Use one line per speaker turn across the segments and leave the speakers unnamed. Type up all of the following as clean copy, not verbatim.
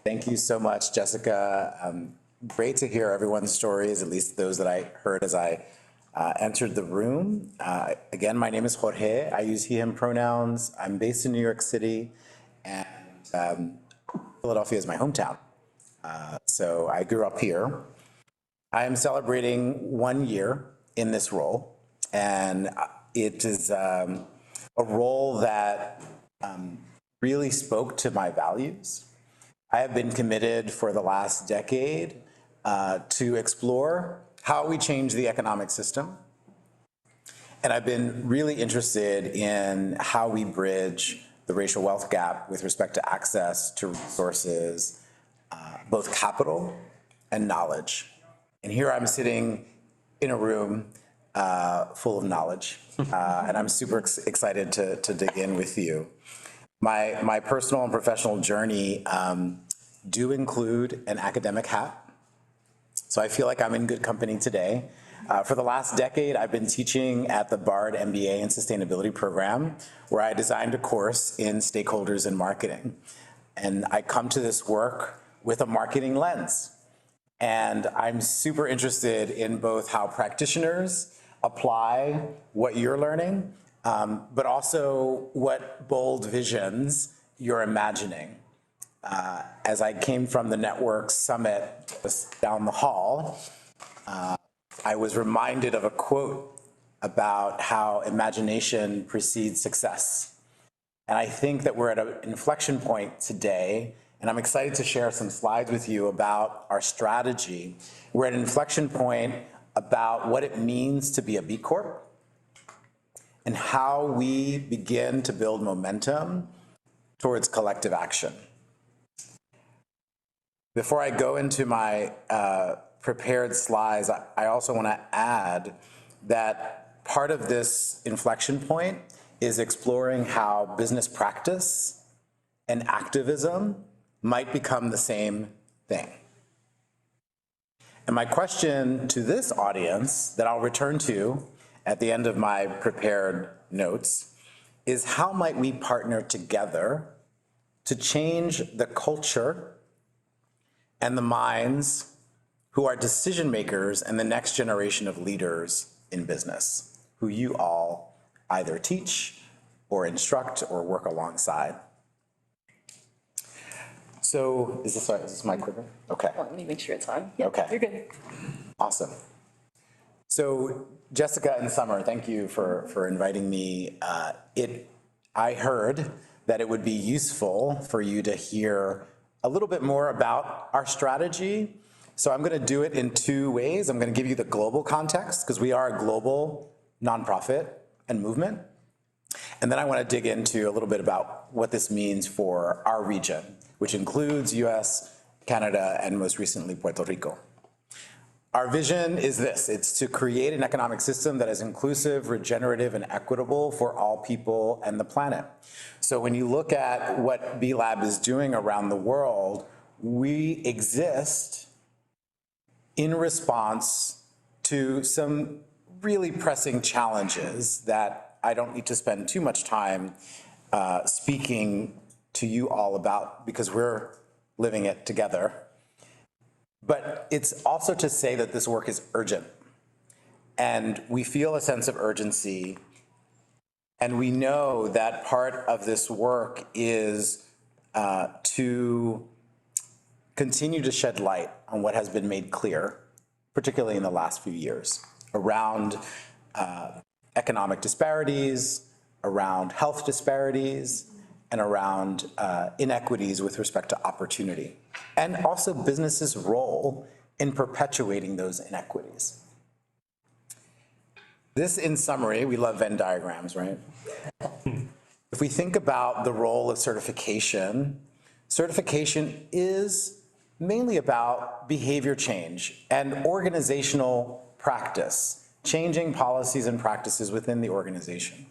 Thank you so much, Jessica. Great to hear everyone's stories, at least those that I heard as I entered the room. Again, my name is Jorge. I use he, him pronouns. I'm based in New York City, and Philadelphia is my hometown. So I grew up here. I am celebrating 1 year in this role, and it is a role that really spoke to my values. I have been committed for the last decade to explore how we change the economic system. And I've been really interested in how we bridge the racial wealth gap with respect to access to resources, both capital and knowledge. And here I'm sitting in a room full of knowledge, and I'm super excited to dig in with you. My personal and professional journey do include an academic hat. So I feel like I'm in good company today. For the last decade, I've been teaching at the Bard MBA and Sustainability program, where I designed a course in stakeholders and marketing. And I come to this work with a marketing lens. And I'm super interested in both how practitioners apply what you're learning, but also what bold visions you're imagining. As I came from the Network Summit just down the hall, I was reminded of a quote about how imagination precedes success. And I think that we're at an inflection point today, and I'm excited to share some slides with you about our strategy. We're at an inflection point about what it means to be a B Corp and how we begin to build momentum towards collective action. Before I go into my prepared slides, I also want to add that part of this inflection point is exploring how business practice and activism might become the same thing. And my question to this audience that I'll return to at the end of my prepared notes is how might we partner together to change the culture and the minds who are decision makers and the next generation of leaders in business, who you all either teach or instruct or work alongside. So is this mic working? Okay.
Well, let me make sure it's on. Yeah,
okay.
You're good.
Awesome. So Jessica and Summer, thank you for inviting me. I heard that it would be useful for you to hear a little bit more about our strategy. So I'm going to do it in two ways. I'm going to give you the global context, because we are a global nonprofit and movement. And then I want to dig into a little bit about what this means for our region, which includes US, Canada, and most recently Puerto Rico. Our vision is this: it's to create an economic system that is inclusive, regenerative, and equitable for all people and the planet. So when you look at what B Lab is doing around the world, we exist in response to some really pressing challenges that I don't need to spend too much time speaking to you all about, because we're living it together. But it's also to say that this work is urgent. And we feel a sense of urgency. And we know that part of this work is to continue to shed light on what has been made clear, particularly in the last few years, around economic disparities, around health disparities, and around inequities with respect to opportunity, and also businesses' role in perpetuating those inequities. This, in summary, we love Venn diagrams, right? If we think about the role of certification, certification is mainly about behavior change and organizational practice, changing policies and practices within the organization.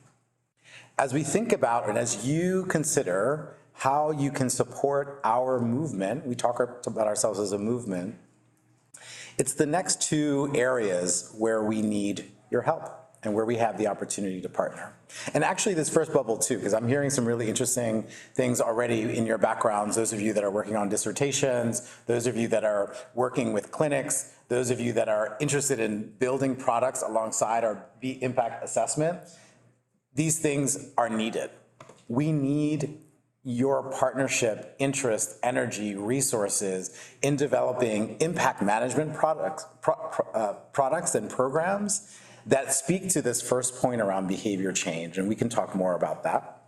As we think about, and as you consider how you can support our movement, we talk about ourselves as a movement, it's the next two areas where we need your help. and where we have the opportunity to partner. And actually this first bubble too, because I'm hearing some really interesting things already in your backgrounds, those of you that are working on dissertations, those of you that are working with clinics, those of you that are interested in building products alongside our B impact assessment, these things are needed. We need your partnership, interest, energy, resources in developing impact management products and programs that speak to this first point around behavior change, and we can talk more about that.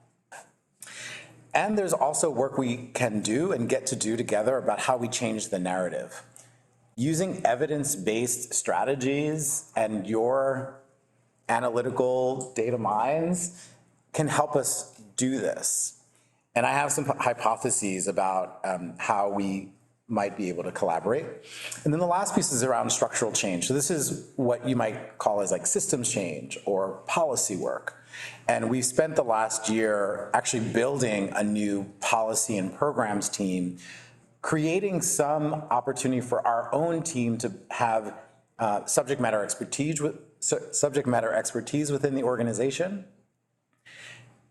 And there's also work we can do and get to do together about how we change the narrative. Using evidence-based strategies and your analytical data minds can help us do this. And I have some hypotheses about how we might be able to collaborate. And then the last piece is around structural change. So this is what you might call as like systems change or policy work. And we've spent the last year actually building a new policy and programs team, creating some opportunity for our own team to have subject matter expertise within the organization.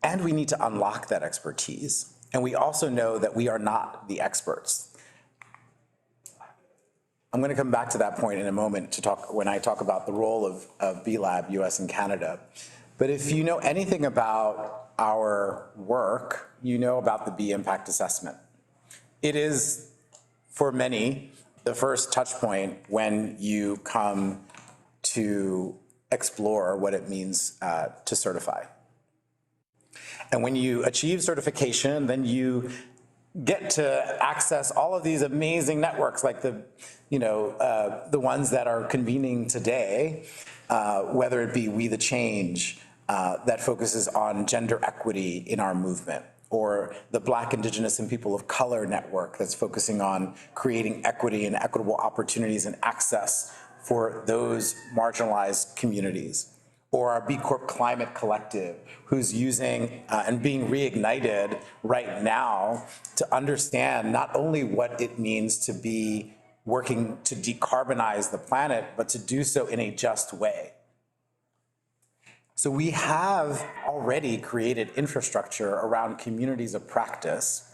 And we need to unlock that expertise. And we also know that we are not the experts. I'm going to come back to that point in a moment to talk when I talk about the role of B-Lab, US and Canada. But if you know anything about our work, you know about the B impact assessment. It is, for many, the first touch point when you come to explore what it means to certify. And when you achieve certification, then you get to access all of these amazing networks like the ones that are convening today, whether it be We the Change, that focuses on gender equity in our movement, or the Black, Indigenous, and People of Color network that's focusing on creating equity and equitable opportunities and access for those marginalized communities. Or our B Corp Climate Collective, who's using and being reignited right now to understand not only what it means to be working to decarbonize the planet, but to do so in a just way. So we have already created infrastructure around communities of practice.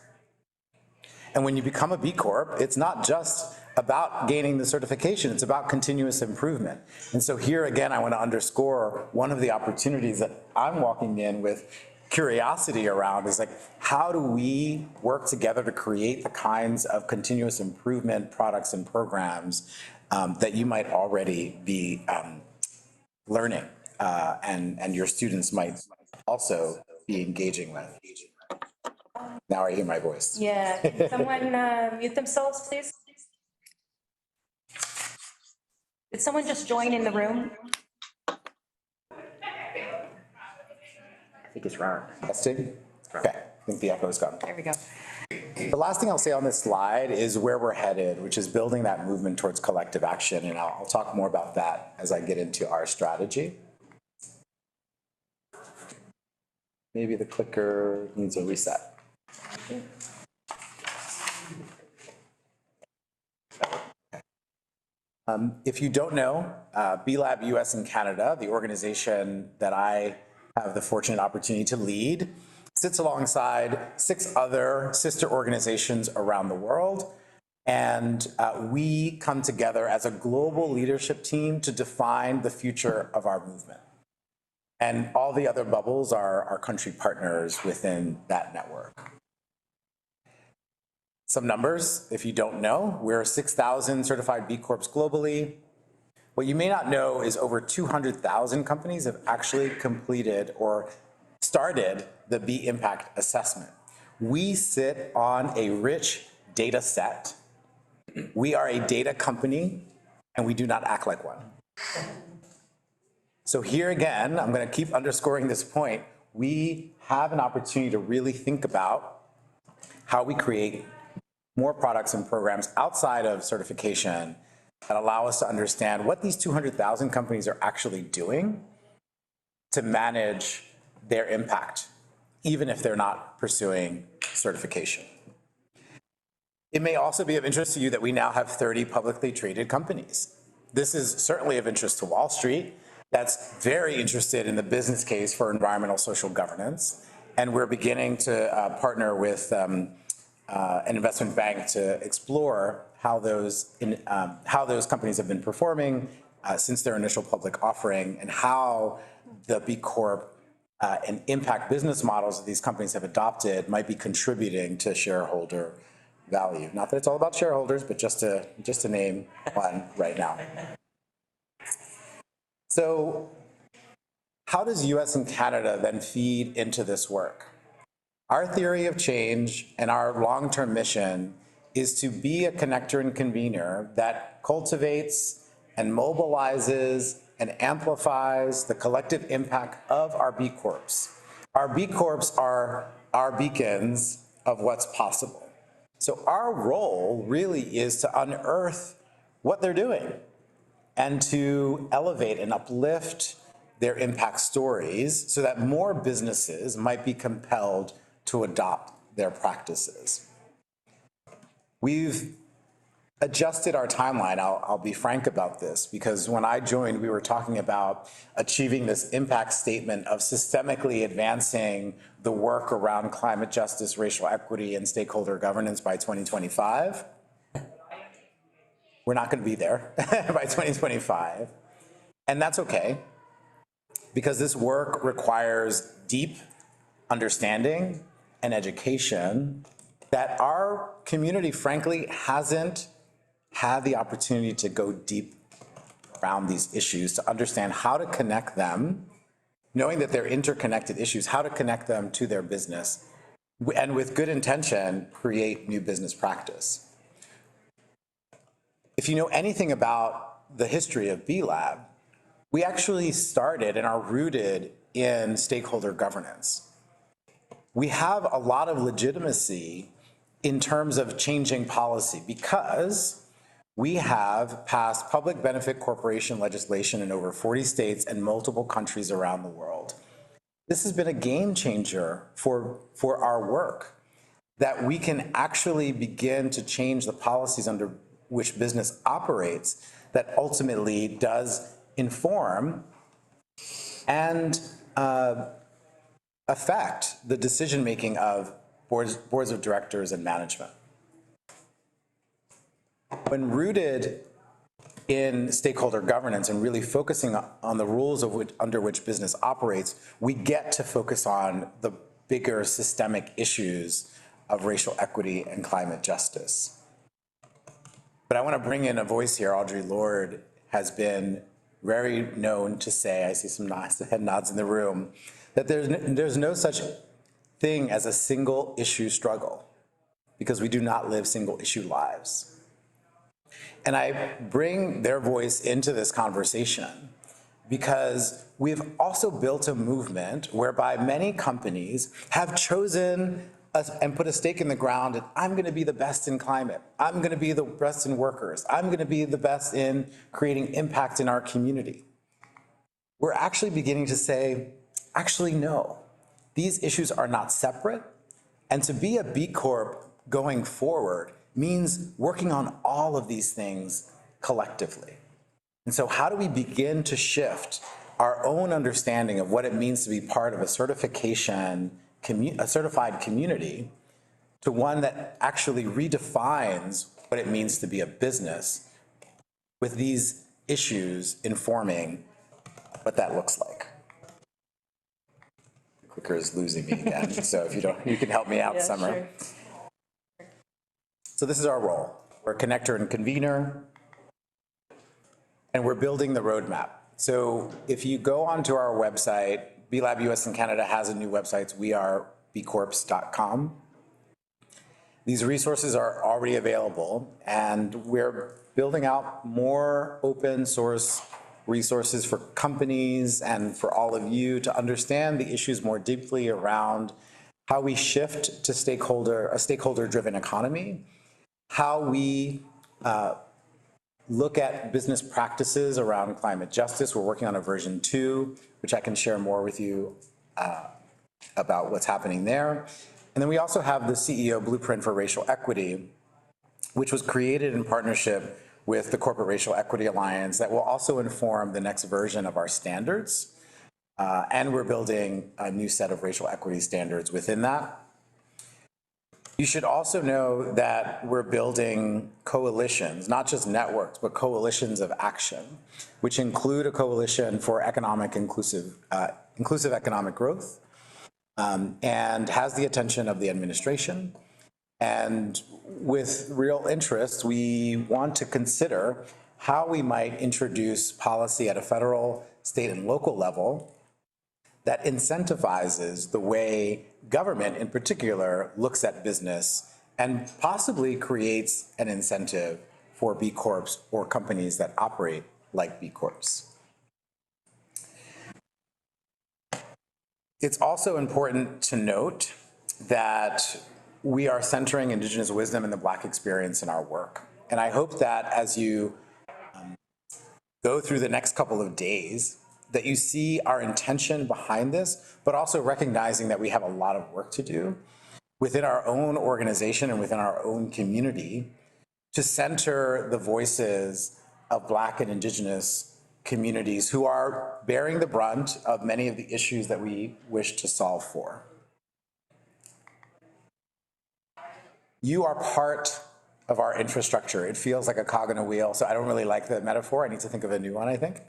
And when you become a B Corp, it's not just about gaining the certification, it's about continuous improvement. And so here again, I want to underscore one of the opportunities that I'm walking in with curiosity around is like, how do we work together to create the kinds of continuous improvement products and programs that you might already be learning and your students might also be engaging with. Now I hear my voice.
Yeah, can someone mute themselves, please? Did someone just join in the room?
I think it's wrong. Testing? Okay, I think the echo's gone.
There we go.
The last thing I'll say on this slide is where we're headed, which is building that movement towards collective action, and I'll talk more about that as I get into our strategy. Maybe the clicker needs a reset. If you don't know, B-Lab US and Canada, the organization that I have the fortunate opportunity to lead, sits alongside 6 other sister organizations around the world. And we come together as a global leadership team to define the future of our movement. And all the other bubbles are our country partners within that network. Some numbers, if you don't know, we're 6,000 certified B Corps globally. What you may not know is over 200,000 companies have actually completed or started the B impact assessment. We sit on a rich data set. We are a data company, and we do not act like one. So here again, I'm going to keep underscoring this point. We have an opportunity to really think about how we create more products and programs outside of certification that allow us to understand what these 200,000 companies are actually doing to manage their impact, even if they're not pursuing certification. It may also be of interest to you that we now have 30 publicly traded companies. This is certainly of interest to Wall Street, that's very interested in the business case for environmental social governance. And we're beginning to partner with an investment bank to explore how those companies have been performing since their initial public offering, and how the B Corp and impact business models that these companies have adopted might be contributing to shareholder value. Not that it's all about shareholders, but just to name one right now. So how does US and Canada then feed into this work? Our theory of change and our long-term mission is to be a connector and convener that cultivates and mobilizes and amplifies the collective impact of our B Corps. Our B Corps are our beacons of what's possible. So our role really is to unearth what they're doing and to elevate and uplift their impact stories so that more businesses might be compelled to adopt their practices. We've adjusted our timeline. I'll be frank about this, because when I joined, we were talking about achieving this impact statement of systemically advancing the work around climate justice, racial equity, and stakeholder governance by 2025. We're not going to be there by 2025. And that's okay, because this work requires deep understanding and education that our community, frankly, hasn't had the opportunity to go deep around these issues, to understand how to connect them, knowing that they're interconnected issues, how to connect them to their business, and with good intention, create new business practice. If you know anything about the history of B-Lab, we actually started and are rooted in stakeholder governance. We have a lot of legitimacy in terms of changing policy because we have passed public benefit corporation legislation in over 40 states and multiple countries around the world. This has been a game changer for our work, that we can actually begin to change the policies under which business operates, that ultimately does inform and affect the decision-making of boards of directors and management. When rooted in stakeholder governance and really focusing on the rules under which business operates, we get to focus on the bigger systemic issues of racial equity and climate justice. But I want to bring in a voice here. Audre Lorde has been very known to say, I see some head nods in the room, that there's no such thing as a single issue struggle, because we do not live single issue lives. And I bring their voice into this conversation because we've also built a movement whereby many companies have chosen and put a stake in the ground, and I'm going to be the best in climate. I'm going to be the best in workers. I'm going to be the best in creating impact in our community. We're actually beginning to say, actually, no, these issues are not separate. And to be a B Corp going forward means working on all of these things collectively. And so how do we begin to shift our own understanding of what it means to be part of a certified community to one that actually redefines what it means to be a business, with these issues informing what that looks like? The clicker is losing me again, so if you can help me out, yeah, Summer. Sure. So this is our role. We're a connector and convener, and we're building the roadmap. So if you go onto our website, B-Lab US and Canada has a new website, wearebcorps.com. These resources are already available, and we're building out more open source resources for companies and for all of you to understand the issues more deeply around how we shift to a stakeholder-driven economy, how we look at business practices around climate justice. We're working on a version 2, which I can share more with you about what's happening there. And then we also have the CEO Blueprint for Racial Equity, which was created in partnership with the Corporate Racial Equity Alliance that will also inform the next version of our standards. And we're building a new set of racial equity standards within that. You should also know that we're building coalitions, not just networks, but coalitions of action, which include a coalition for inclusive economic growth, and has the attention of the administration. And with real interest, we want to consider how we might introduce policy at a federal, state, and local level that incentivizes the way government in particular looks at business and possibly creates an incentive for B Corps or companies that operate like B Corps. It's also important to note that we are centering Indigenous wisdom and the Black experience in our work. And I hope that as you go through the next couple of days, that you see our intention behind this, but also recognizing that we have a lot of work to do within our own organization and within our own community to center the voices of Black and Indigenous communities who are bearing the brunt of many of the issues that we wish to solve for. You are part of our infrastructure. It feels like a cog in a wheel, so I don't really like the metaphor. I need to think of a new one, I think.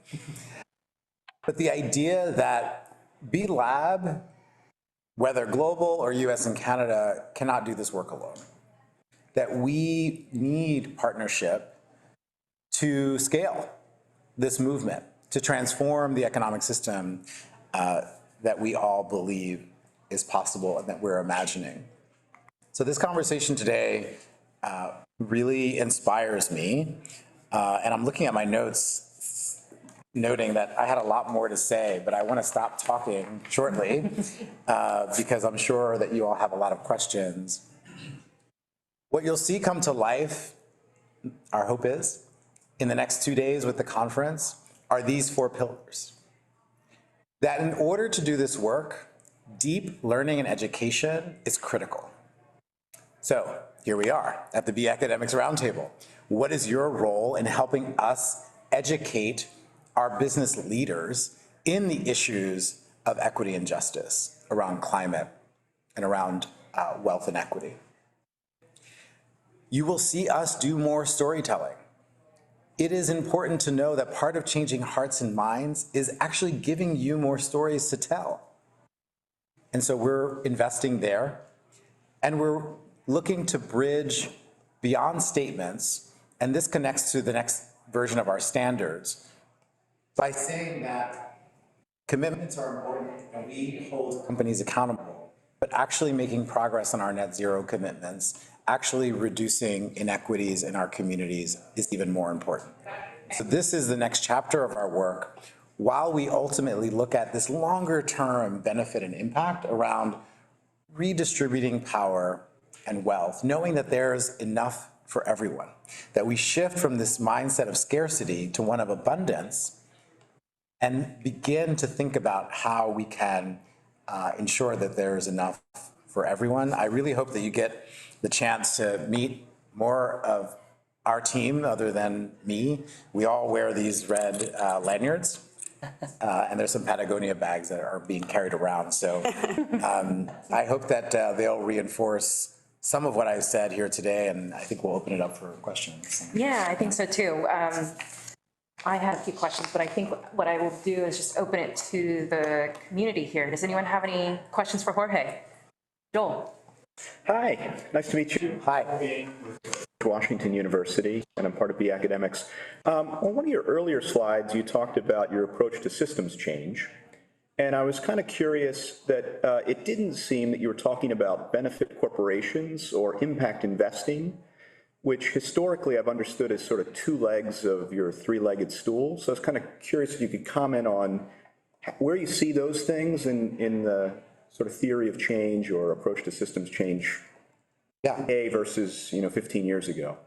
But the idea that B Lab, whether global or US and Canada, cannot do this work alone. That we need partnership to scale this movement, to transform the economic system that we all believe is possible and that we're imagining. So this conversation today really inspires me, and I'm looking at my notes, noting that I had a lot more to say, but I want to stop talking shortly because I'm sure that you all have a lot of questions. What you'll see come to life, our hope is, in the next 2 days with the conference, are these 4 pillars. That in order to do this work, deep learning and education is critical. So here we are at the B Academics Roundtable. What is your role in helping us educate our business leaders in the issues of equity and justice around climate and around wealth and equity? You will see us do more storytelling. It is important to know that part of changing hearts and minds is actually giving you more stories to tell. And so we're investing there, and we're looking to bridge beyond statements, and this connects to the next version of our standards, by saying that commitments are important and we hold companies accountable, but actually making progress on our net zero commitments, actually reducing inequities in our communities is even more important. So this is the next chapter of our work, while we ultimately look at this longer term benefit and impact around redistributing power and wealth, knowing that there's enough for everyone, that we shift from this mindset of scarcity to one of abundance, and begin to think about how we can ensure that there is enough for everyone. I really hope that you get the chance to meet more of our team other than me. We all wear these red lanyards, and there's some Patagonia bags that are being carried around. So I hope that they'll reinforce some of what I've said here today, and I think we'll open it up for questions.
Yeah, I think so too. I had a few questions, but I think what I will do is just open it to the community here. Does anyone have any questions for Jorge? Joel.
Hi, nice to meet you.
Hi.
Washington University, and I'm part of B Academics. On one of your earlier slides, you talked about your approach to systems change. And I was kind of curious that it didn't seem that you were talking about benefit corporations or impact investing, which historically I've understood as sort of 2 legs of your 3-legged stool. So I was kind of curious if you could comment on where you see those things in the sort of theory of change or approach to systems change, today versus 15 years ago.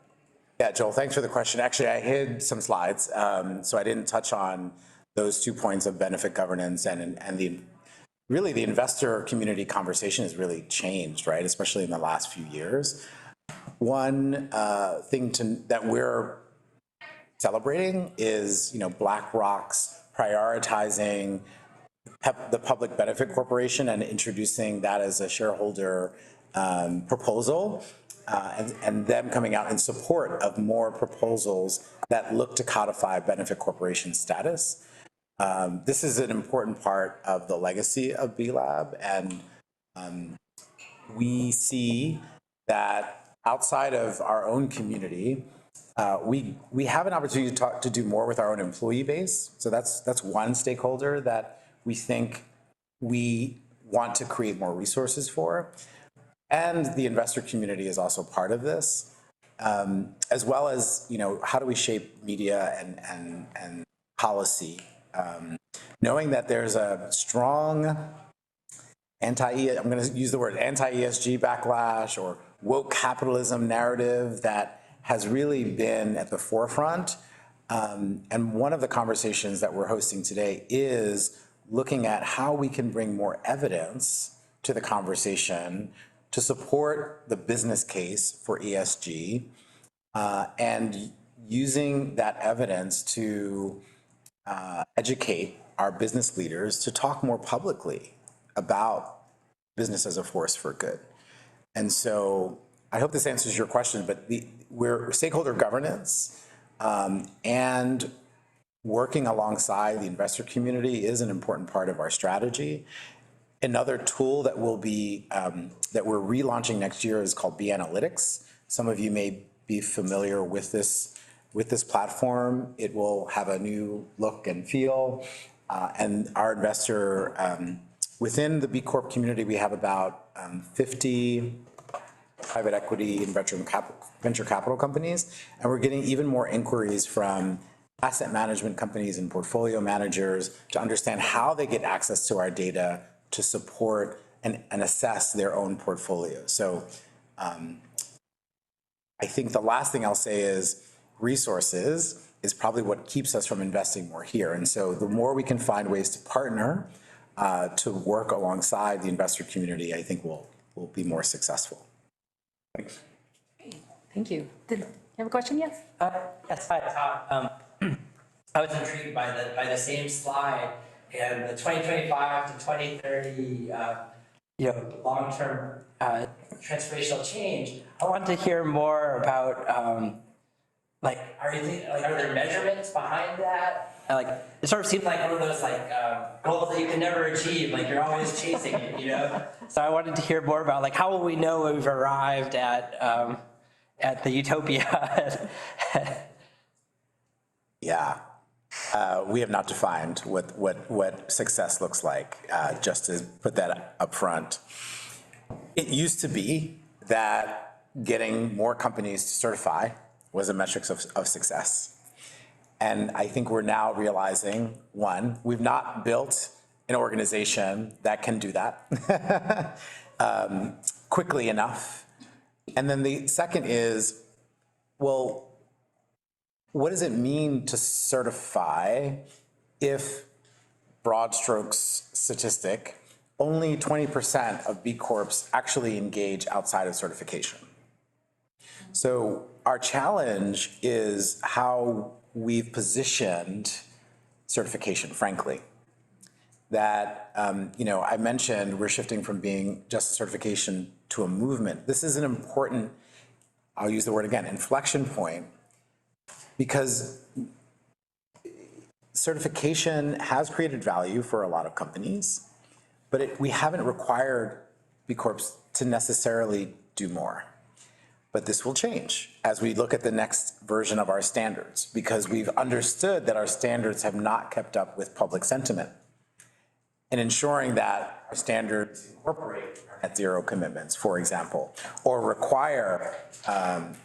Yeah, Joel, thanks for the question. Actually, I hid some slides, so I didn't touch on those 2 points of benefit governance and really the investor community conversation has really changed, right? Especially in the last few years. One thing that we're celebrating is, BlackRock's prioritizing the Public Benefit Corporation and introducing that as a shareholder proposal, and them coming out in support of more proposals that look to codify benefit corporation status. This is an important part of the legacy of B-Lab, and we see that outside of our own community, we have an opportunity to do more with our own employee base. So that's one stakeholder that we think we want to create more resources for. And the investor community is also part of this, as well as, how do we shape media and policy, knowing that there's a strong I'm going to use the word anti-ESG backlash or woke capitalism narrative that has really been at the forefront. And one of the conversations that we're hosting today is looking at how we can bring more evidence to the conversation to support the business case for ESG, and using that evidence to educate our business leaders to talk more publicly about business as a force for good. And so I hope this answers your question, but we're stakeholder governance, and working alongside the investor community is an important part of our strategy. Another tool that will be that we're relaunching next year is called B Analytics. Some of you may be familiar with this platform. It will have a new look and feel, and our investor within the B Corp community, we have about 50 private equity and venture capital companies, and we're getting even more inquiries from asset management companies and portfolio managers to understand how they get access to our data to support and assess their own portfolio. So I think the last thing I'll say is resources is probably what keeps us from investing more here. And so the more we can find ways to partner, to work alongside the investor community, I think we'll be more successful.
Thanks.
Thank you. Did you have a question? Yes.
Yes, hi, Todd. I was intrigued by the same slide and the 2025 to 2030, long-term transformational change. I wanted to hear more about, are there measurements behind that? It sort of seems like one of those goals that you can never achieve. You're always chasing it, So I wanted to hear more about how will we know we've arrived at the utopia?
Yeah, we have not defined what success looks like. Just to put that up front, it used to be that getting more companies to certify was a metric of success. And I think we're now realizing, one, we've not built an organization that can do that quickly enough. And then the second is, well, what does it mean to certify if, broad strokes statistic, only 20% of B Corps actually engage outside of certification? So our challenge is how we've positioned certification, frankly. That, I mentioned we're shifting from being just a certification to a movement. This is an important, I'll use the word again, inflection point, because certification has created value for a lot of companies, but we haven't required B Corps to necessarily do more. But this will change as we look at the next version of our standards, because we've understood that our standards have not kept up with public sentiment. And ensuring that our standards incorporate net zero commitments, for example, or require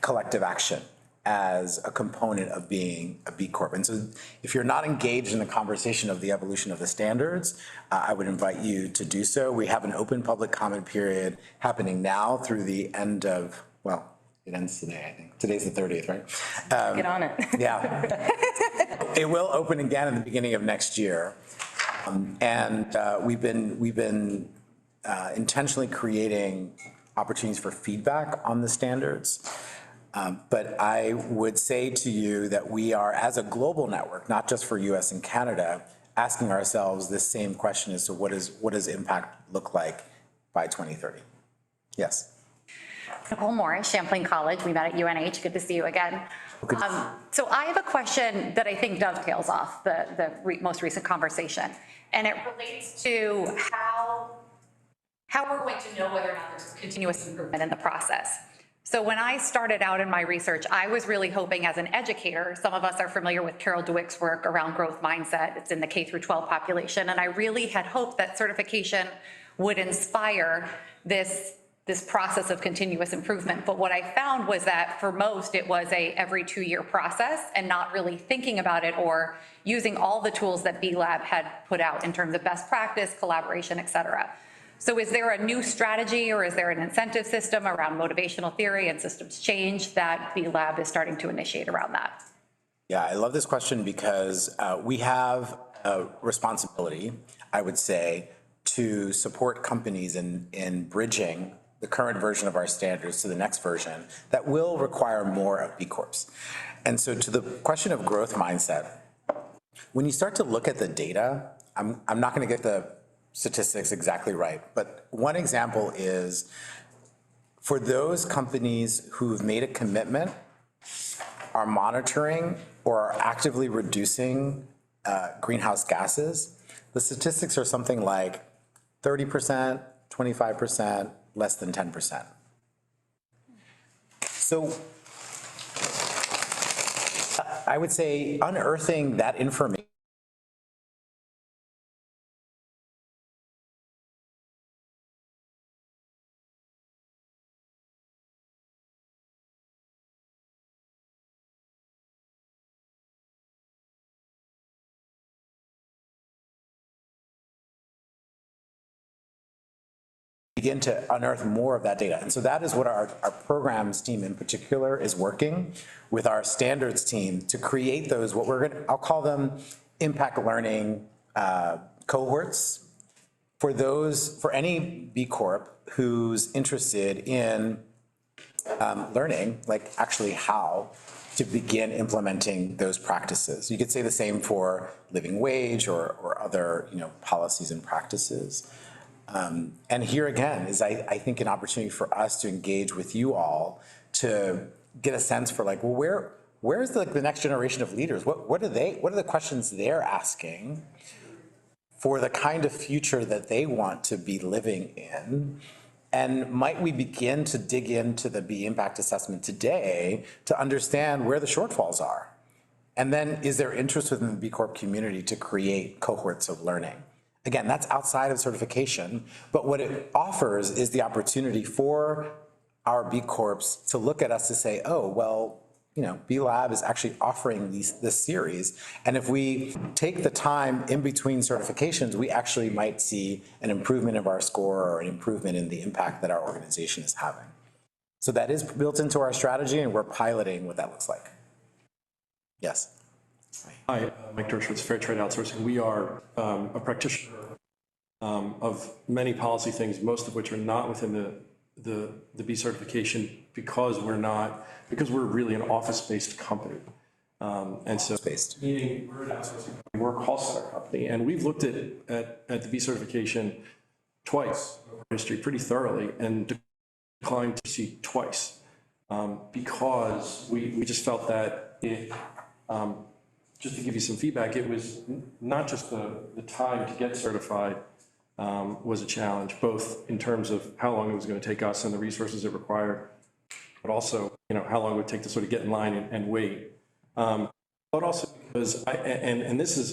collective action as a component of being a B Corp. And so if you're not engaged in the conversation of the evolution of the standards, I would invite you to do so. We have an open public comment period happening now through the end of, well, it ends today, I think. Today's the 30th, right?
Get on it.
Yeah. It will open again in the beginning of next year. And we've been intentionally creating opportunities for feedback on the standards. But I would say to you that we are, as a global network, not just for US and Canada, asking ourselves this same question as to what does impact look like by 2030? Yes.
Nicole Morris, Champlain College. We met at UNH. Good to see you again. So I have a question that I think dovetails off the most recent conversation, and it relates to how we're going to know whether or not there's continuous improvement in the process. So when I started out in my research, I was really hoping as an educator, some of us are familiar with Carol Dweck's work around growth mindset. It's in the K through 12 population. And I really had hoped that certification would inspire this process of continuous improvement. But what I found was that for most, it was a every 2-year process and not really thinking about it or using all the tools that B-Lab had put out in terms of best practice, collaboration, et cetera. So is there a new strategy or is there an incentive system around motivational theory and systems change that B-Lab is starting to initiate around that?
Yeah, I love this question because we have a responsibility, I would say, to support companies in bridging the current version of our standards to the next version that will require more of B Corps. And so to the question of growth mindset, when you start to look at the data, I'm not going to get the statistics exactly right, but one example is for those companies who've made a commitment, are monitoring or are actively reducing greenhouse gases, the statistics are something like 30%, 25%, less than 10%. So I would say unearthing that information begin to unearth more of that data. And so that is what our programs team in particular is working with our standards team to create those, what I'll call them impact learning cohorts for any B Corp who's interested in learning, like actually how to begin implementing those practices. You could say the same for living wage or other policies and practices. And here again is, I think, an opportunity for us to engage with you all to get a sense for like, well, where is the next generation of leaders? What are the questions they're asking for the kind of future that they want to be living in? And might we begin to dig into the B impact assessment today to understand where the shortfalls are? And then is there interest within the B Corp community to create cohorts of learning? Again, that's outside of certification, but what it offers is the opportunity for our B Corps to look at us to say, oh, well, B-Lab is actually offering this series. And if we take the time in between certifications, we actually might see an improvement of our score or an improvement in the impact that our organization is having. So that is built into our strategy, and we're piloting what that looks like. Yes.
Hi, Mike Dershowitz, Fair Trade Outsourcing. We are a practitioner of many policy things, most of which are not within the B certification because we're really an office-based company. And so meaning we're an outsourcing company, we're a call center company, and we've looked at the B certification twice over history pretty thoroughly and declined to see twice because we just felt that it, just to give you some feedback, it was not just the time to get certified was a challenge, both in terms of how long it was going to take us and the resources it required, but also, how long it would take to sort of get in line and wait. But also because,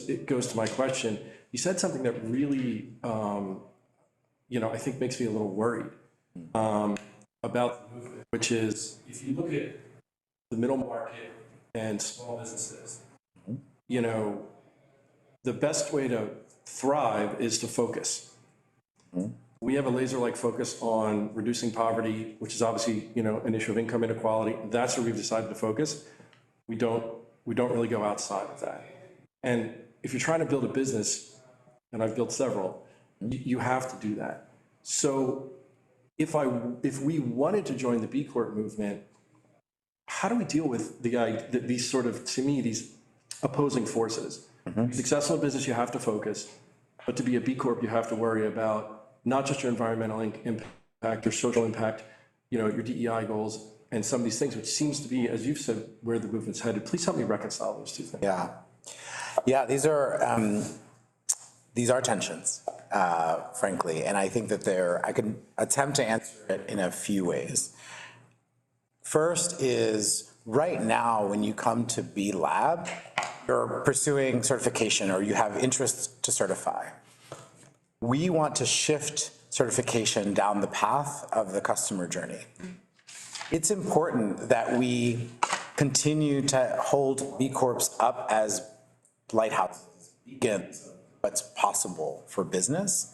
it goes to my question, you said something that really, I think makes me a little worried about the movement, which is if you look at the middle market and small businesses, the best way to thrive is to focus. We have a laser-like focus on reducing poverty, which is obviously, an issue of income inequality. That's where we've decided to focus. We don't really go outside of that. And if you're trying to build a business, and I've built several, you have to do that. So if we wanted to join the B Corp movement, how do we deal with these sort of, to me, these opposing forces? To be successful in business, you have to focus, but to be a B Corp, you have to worry about not just your environmental impact, your social impact, your DEI goals, and some of these things, which seems to be, as you've said, where the movement's headed. Please help me reconcile those two things.
Yeah, these are tensions, frankly, and I think that I can attempt to answer it in a few ways. First is, right now, when you come to B Lab, you're pursuing certification or you have interest to certify. We want to shift certification down the path of the customer journey. It's important that we continue to hold B Corps up as lighthouses, beacons of what's possible for business.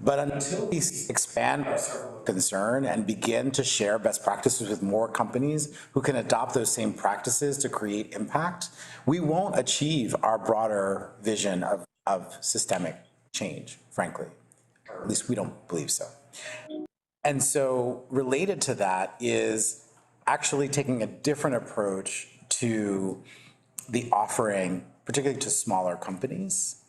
But until we expand our circle of concern and begin to share best practices with more companies who can adopt those same practices to create impact, we won't achieve our broader vision of systemic change, frankly. Or at least we don't believe so. And so related to that is actually taking a different approach to the offering, particularly to smaller companies.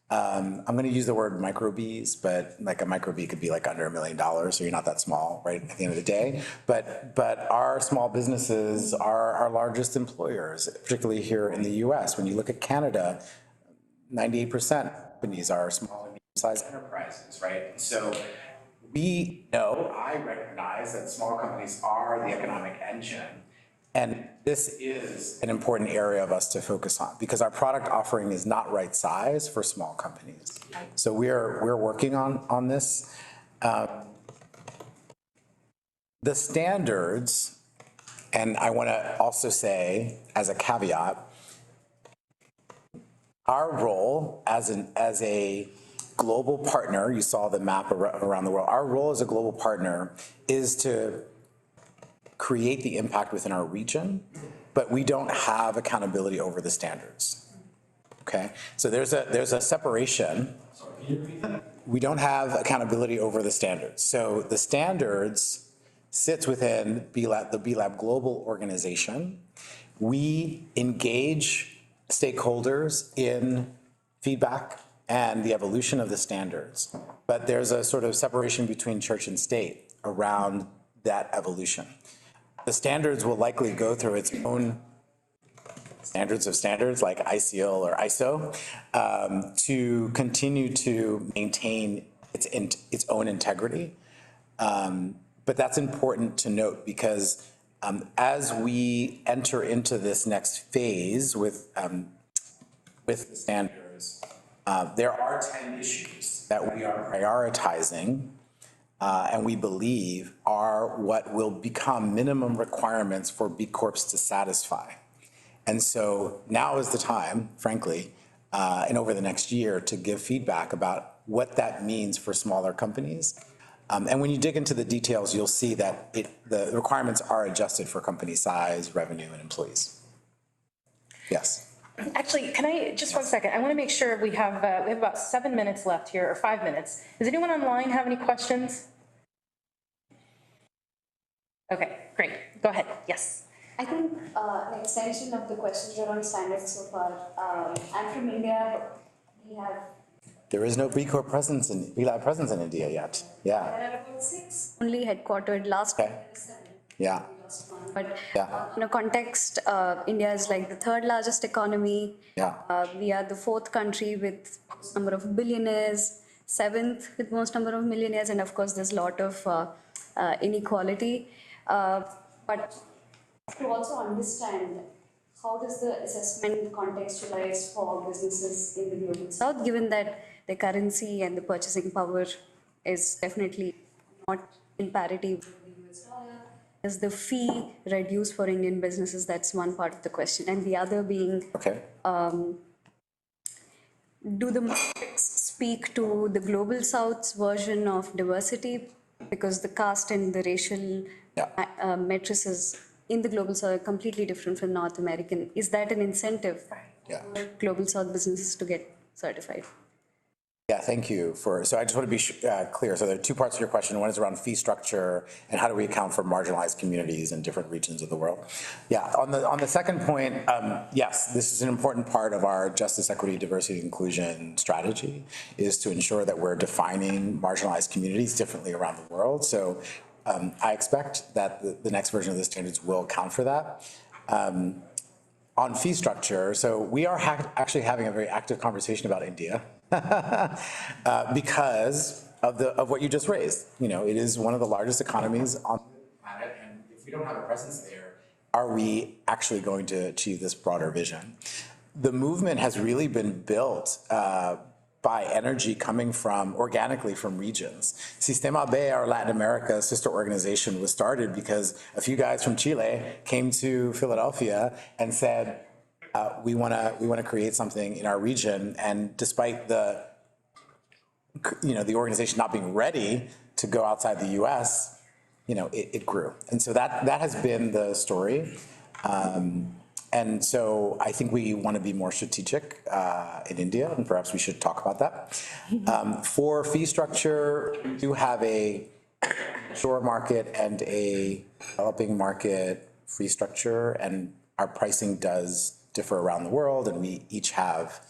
I'm going to use the word micro Bs, but like a micro B could be like under $1 million, so you're not that small, right, at the end of the day. But our small businesses are our largest employers, particularly here in the US. When you look at Canada, 98% of companies are small and medium-sized enterprises, right? So I recognize that small companies are the economic engine. And this is an important area of us to focus on because our product offering is not right size for small companies. So we're working on this. The standards, and I want to also say as a caveat, our role as a global partner, you saw the map around the world, our role as a global partner is to create the impact within our region, but we don't have accountability over the standards, okay? So there's a separation. We don't have accountability over the standards. So the standards sits within the B Lab Global organization. We engage stakeholders in feedback and the evolution of the standards, but there's a sort of separation between church and state around that evolution. The standards will likely go through its own standards of standards like ICL or ISO to continue to maintain its own integrity. But that's important to note because as we enter into this next phase with the standards, there are 10 issues that we are prioritizing and we believe are what will become minimum requirements for B Corps to satisfy. And so now is the time, frankly, and over the next year to give feedback about what that means for smaller companies. And when you dig into the details, you'll see that the requirements are adjusted for company size, revenue, and employees. Yes.
Actually, can I, just 1 second, I want to make sure we have about 7 minutes left here, or 5 minutes. Does anyone online have any questions? Okay, great. Go ahead. Yes.
I think an extension of the questions around standards so far. I'm from India. We have.
There is no B Corp presence in B-Lab presence in India yet. Yeah.
There are about 6 only headquartered last year.
Yeah.
But
Yeah.
in a context, India is like the 3rd largest economy.
Yeah.
We are the 4th country with most number of billionaires, 7th with most number of millionaires, and of course there's a lot of inequality. But to also understand how does the assessment contextualize for businesses in the global south, given that the currency and the purchasing power is definitely not in parity with the US dollar. Does the fee reduce for Indian businesses? That's one part of the question. And the other being,
Okay.
do the metrics speak to the global south's version of diversity? Because the caste and the racial matrices in the global south are completely different from North American. Is that an incentive for global south businesses to get certified?
Yeah, thank you so I just want to be clear. So there are two parts of your question. One is around fee structure and how do we account for marginalized communities in different regions of the world. Yeah, on the second point, yes, this is an important part of our justice, equity, diversity, inclusion strategy, is to ensure that we're defining marginalized communities differently around the world. So I expect that the next version of the standards will account for that. On fee structure, so we are actually having a very active conversation about India because of what you just raised. You know, it is one of the largest economies on the planet, and if we don't have a presence there, are we actually going to achieve this broader vision? The movement has really been built by energy coming from, organically from regions. Sistema B, our Latin America sister organization, was started because a few guys from Chile came to Philadelphia and said, we want to create something in our region. And despite the organization not being ready to go outside the US, it grew. And so that has been the story. And so I think we want to be more strategic in India, and perhaps we should talk about that. For fee structure, we do have a mature market and a developing market fee structure, and our pricing does differ around the world, and we each have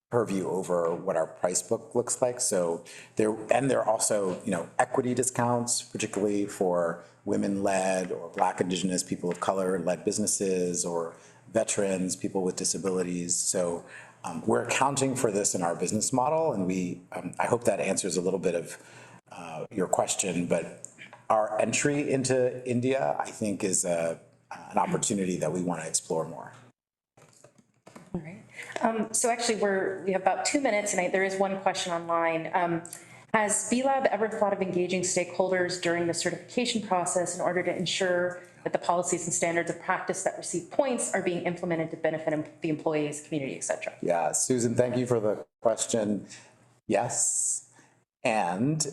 purview over what our price book looks like. So there are also, equity discounts, particularly for women-led or Black, Indigenous, people of color-led businesses, or veterans, people with disabilities. So we're accounting for this in our business model, and I hope that answers a little bit of your question, but our entry into India, I think, is an opportunity that we want to explore more.
All right. So actually, we have about 2 minutes, and there is one question online. Has B-Lab ever thought of engaging stakeholders during the certification process in order to ensure that the policies and standards of practice that receive points are being implemented to benefit the employees, community, et cetera?
Yeah, Susan, thank you for the question. Yes, and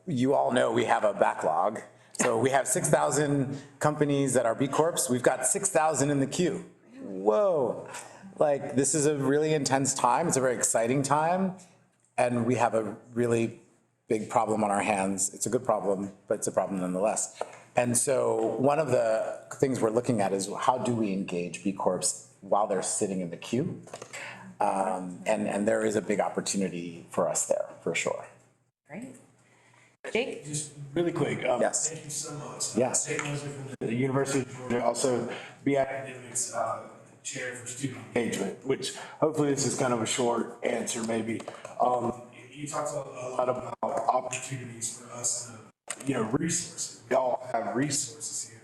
you all know we have a backlog. So we have 6,000 companies that are B Corps. We've got 6,000 in the queue. Whoa, this is a really intense time. It's a very exciting time. And we have a really big problem on our hands. It's a good problem, but it's a problem nonetheless. And so one of the things we're looking at is how do we engage B Corps while they're sitting in the queue? And there is a big opportunity for us there, for sure.
Great. Jake?
Just really quick.
Yes.
Thank you so much.
Yes.
From the University of Georgia, also be academics chair for student engagement, which hopefully this is kind of a short answer maybe. You talked a lot about opportunities for us and resources. We all have resources here.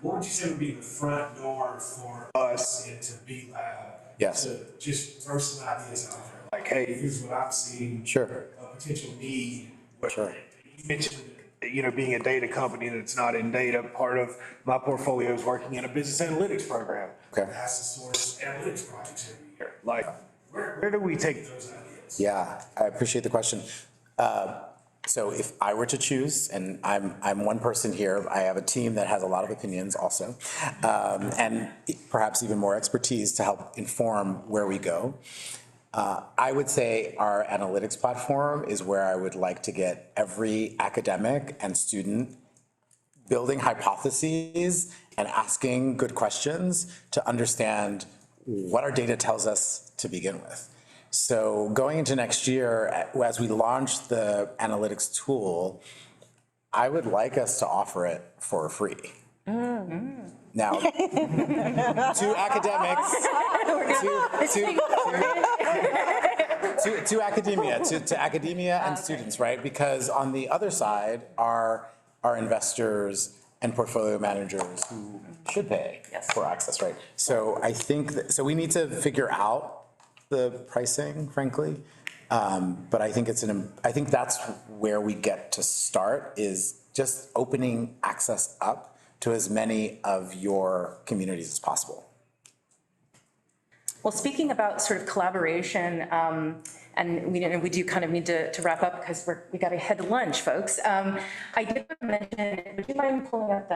What would you say would be the front door for us into B-Lab?
Yes.
To just throw some ideas out there. Like, hey, here's what I'm seeing.
Sure.
A potential need.
Sure.
You mentioned, being a data company that's not in data. Part of my portfolio is working in a business analytics program.
Okay.
That has to source analytics projects every year. Like, where do we take those ideas?
Yeah, I appreciate the question. So if I were to choose, and I'm one person here, I have a team that has a lot of opinions also, and perhaps even more expertise to help inform where we go. I would say our analytics platform is where I would like to get every academic and student building hypotheses and asking good questions to understand what our data tells us to begin with. So going into next year, as we launch the analytics tool, I would like us to offer it for free. Now, to academics, to academia and students, right? Because on the other side are our investors and portfolio managers who should pay for access, right? So I think so we need to figure out the pricing, frankly. But I think I think that's where we get to start, is just opening access up to as many of your communities as possible.
Well, speaking about sort of collaboration, and we do kind of need to wrap up because we got to head to lunch, folks. I did want to mention, would you mind pulling up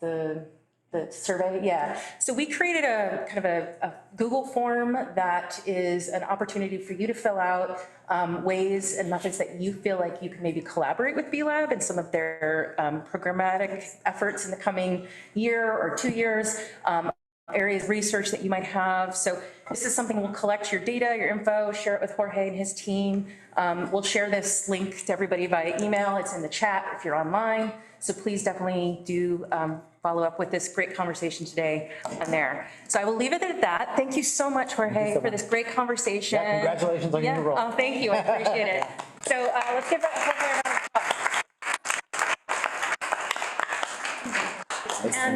the the survey, yeah. So we created a kind of a Google form that is an opportunity for you to fill out ways and methods that you feel like you can maybe collaborate with B-Lab and some of their programmatic efforts in the coming year or 2 years, areas of research that you might have. So this is something we'll collect your data, your info, share it with Jorge and his team. We'll share this link to everybody via email. It's in the chat if you're online. So please definitely do follow up with this great conversation today on there. So I will leave it at that. Thank you so much, Jorge, for this great conversation.
Yeah, congratulations on your new role.
Oh, thank you. I appreciate it. So let's give Jorge a round of applause. And